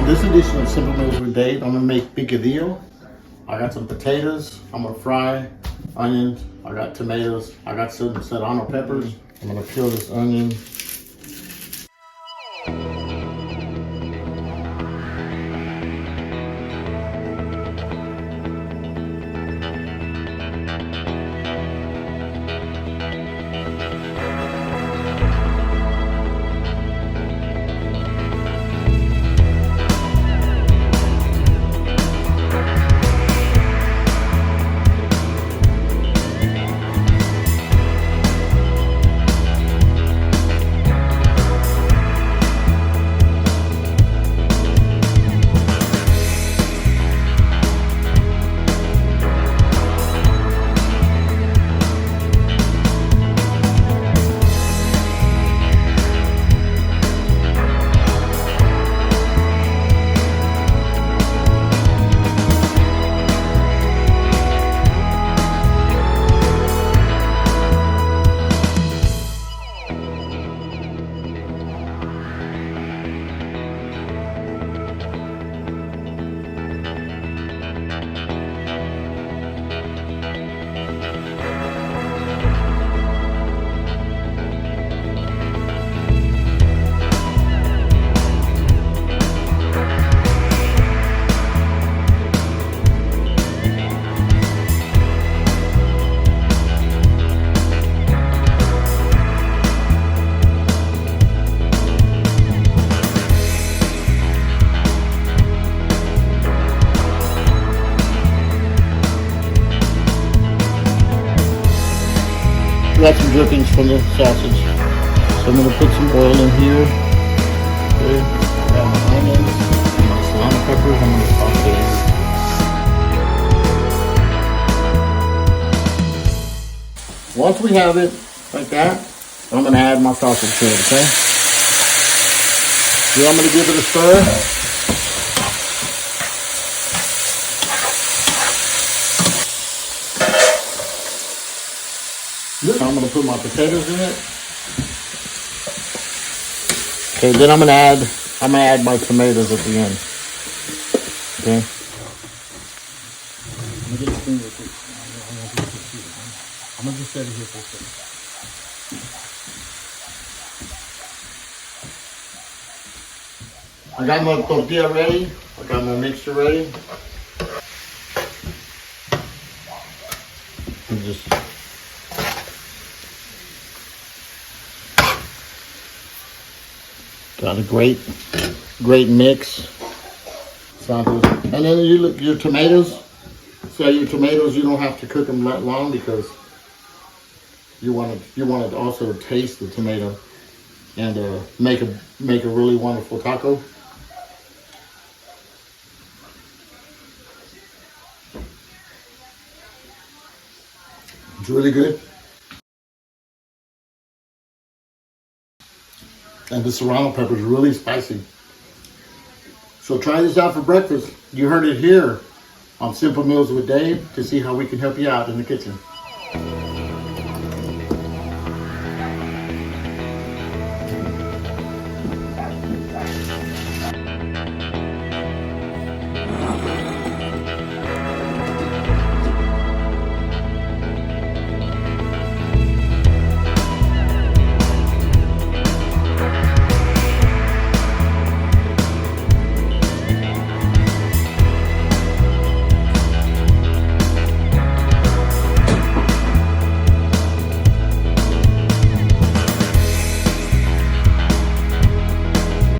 On this edition of Simple Meals with Dave, I'm gonna make picadillo. I got some potatoes. I'm gonna fry onions. I got tomatoes. I got some serrano peppers. I'm gonna peel this onion. Got some drippings from the sausage, so I'm going to put some oil in here. Okay. I got my onions, my serrano peppers. I'm going to saute it. Once we have it like that, I'm going to add my sausage to it. Okay. So I'm going to give it a stir. I'm going to put my potatoes in it. Okay, then I'm going to add my tomatoes at the end. Okay. I'm going to just set it here for a second. I got my tortilla ready. I got my mixture ready. And just got a great mix. And then you look your tomatoes. So your tomatoes, you don't have to cook them that long because you want to also taste the tomato and make a really wonderful taco. It's really good. And the serrano pepper is really spicy. So try this out for breakfast. You heard it here on Simple Meals with Dave to see how we can help you out in the kitchen.